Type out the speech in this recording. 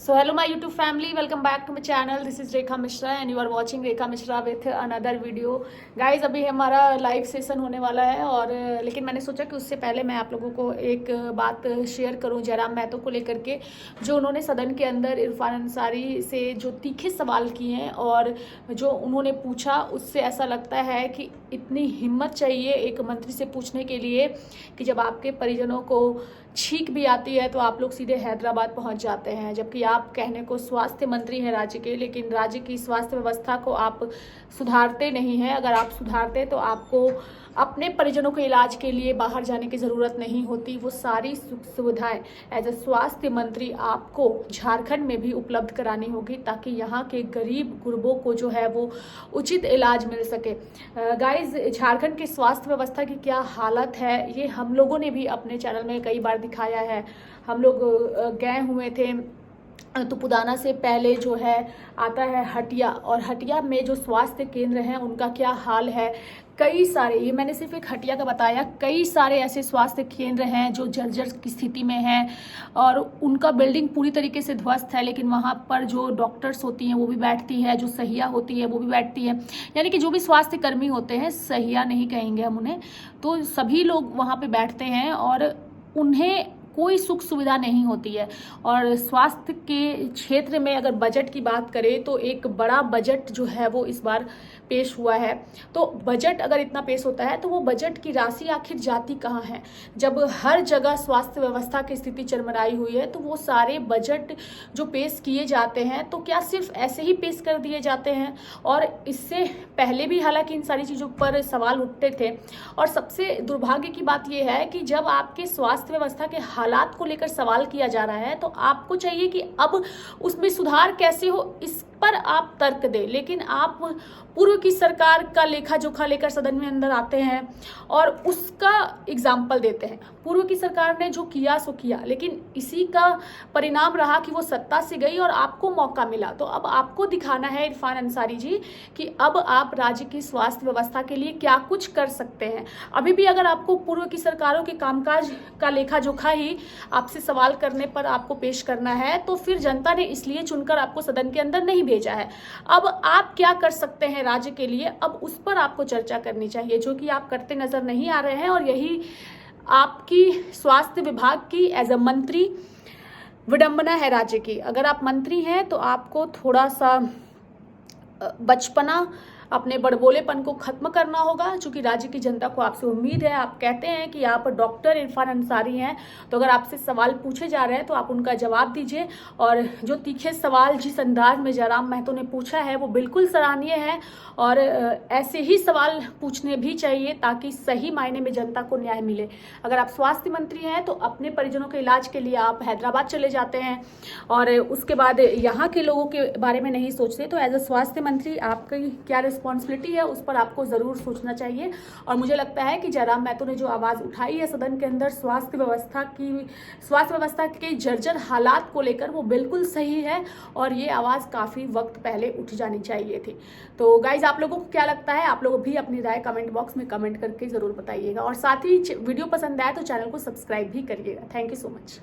So hello my YouTube family, welcome back to my channel. This is Rekha Mishra and you are watching Rekha Mishra with another video. Guys, अभी हमारा live session होने वाला है और लेकिन मैंने सोचा कि उससे पहले मैं आप लोगों को एक बात शेयर करूं जयराम महतो को लेकर के, जो उन्होंने सदन के अंदर इरफान अंसारी से जो तीखे सवाल किए हैं और जो उन्होंने पूछा, उससे ऐसा लगता है कि इतनी हिम्मत चाहिए एक मंत्री से पूछने के लिए कि जब आपके परिजनों को छींक भी आती है तो आप लोग सीधे हैदराबाद पहुंच जाते हैं, जबकि आप कहने को स्वास्थ्य मंत्री हैं राज्य के, लेकिन राज्य की स्वास्थ्य व्यवस्था को आप सुधारते नहीं हैं। अगर आप सुधारते तो आपको अपने परिजनों के इलाज के लिए बाहर जाने की ज़रूरत नहीं होती। वो सारी सुख सुविधाएं एज ए स्वास्थ्य मंत्री आपको झारखंड में भी उपलब्ध करानी होगी ताकि यहाँ के गरीब गुरबों को जो है वो उचित इलाज मिल सके। गाइज, झारखंड की स्वास्थ्य व्यवस्था की क्या हालत है ये हम लोगों ने भी अपने चैनल में कई बार दिखाया है। हम लोग गए हुए थे तो पुदाना से पहले जो है आता है हटिया, और हटिया में जो स्वास्थ्य केंद्र हैं उनका क्या हाल है। कई सारे, ये मैंने सिर्फ एक हटिया का बताया, कई सारे ऐसे स्वास्थ्य केंद्र हैं जो जर्जर की स्थिति में हैं और उनका बिल्डिंग पूरी तरीके से ध्वस्त है, लेकिन वहाँ पर जो डॉक्टर्स होती हैं वो भी बैठती है, जो सहिया होती है वो भी बैठती है, यानी कि जो भी स्वास्थ्य कर्मी होते हैं, सहिया नहीं कहेंगे हम उन्हें, तो सभी लोग वहाँ पे बैठते हैं और उन्हें कोई सुख सुविधा नहीं होती है। और स्वास्थ्य के क्षेत्र में अगर बजट की बात करें तो एक बड़ा बजट जो है वो इस बार पेश हुआ है। तो बजट अगर इतना पेश होता है तो वो बजट की राशि आखिर जाती कहाँ है? जब हर जगह स्वास्थ्य व्यवस्था की स्थिति चरमराई हुई है तो वो सारे बजट जो पेश किए जाते हैं तो क्या सिर्फ ऐसे ही पेश कर दिए जाते हैं? और इससे पहले भी हालांकि इन सारी चीज़ों पर सवाल उठते थे। और सबसे दुर्भाग्य की बात यह है कि जब आपके स्वास्थ्य व्यवस्था के हालात को लेकर सवाल किया जा रहा है तो आपको चाहिए कि अब उसमें सुधार कैसे हो इस पर आप तर्क दें, लेकिन आप पूर्व की सरकार का लेखा जोखा लेकर सदन में अंदर आते हैं और उसका एग्जाम्पल देते हैं। पूर्व की सरकार ने जो किया सो किया, लेकिन इसी का परिणाम रहा कि वो सत्ता से गई और आपको मौका मिला। तो अब आपको दिखाना है इरफान अंसारी जी कि अब आप राज्य की स्वास्थ्य व्यवस्था के लिए क्या कुछ कर सकते हैं। अभी भी अगर आपको पूर्व की सरकारों के कामकाज का लेखा जोखा ही आपसे सवाल करने पर आपको पेश करना है तो फिर जनता ने इसलिए चुनकर आपको सदन के अंदर नहीं भेजा है। अब आप क्या कर सकते हैं राज्य के लिए, अब उस पर आपको चर्चा करनी चाहिए, जो कि आप करते नजर नहीं आ रहे हैं। और यही आपकी स्वास्थ्य विभाग की एज अ मंत्री विडंबना है राज्य की। अगर आप मंत्री हैं तो आपको थोड़ा सा बचपना, अपने बड़बोलेपन को खत्म करना होगा, चूंकि राज्य की जनता को आपसे उम्मीद है। आप कहते हैं कि आप डॉक्टर इरफान अंसारी हैं, तो अगर आपसे सवाल पूछे जा रहे हैं तो आप उनका जवाब दीजिए। और जो तीखे सवाल जिस अंदाज में जयराम महतो ने पूछा है वो बिल्कुल सराहनीय है और ऐसे ही सवाल पूछने भी चाहिए ताकि सही मायने में जनता को न्याय मिले। अगर आप स्वास्थ्य मंत्री हैं तो अपने परिजनों के इलाज के लिए आप हैदराबाद चले जाते हैं और उसके बाद यहाँ के लोगों के बारे में नहीं सोचते, तो एज अ स्वास्थ्य मंत्री आपकी क्या रिस्पॉन्सिबिलिटी है उस पर आपको ज़रूर सोचना चाहिए। और मुझे लगता है कि जयराम महतो ने जो आवाज़ उठाई है सदन के अंदर स्वास्थ्य व्यवस्था के जर्जर हालात को लेकर, वो बिल्कुल सही है और ये आवाज़ काफ़ी वक्त पहले उठ जानी चाहिए थी। तो गाइज, आप लोगों को क्या लगता है? आप लोग भी अपनी राय कमेंट बॉक्स में कमेंट करके ज़रूर बताइएगा और साथ ही वीडियो पसंद आए तो चैनल को सब्सक्राइब भी करिएगा। Thank you so much.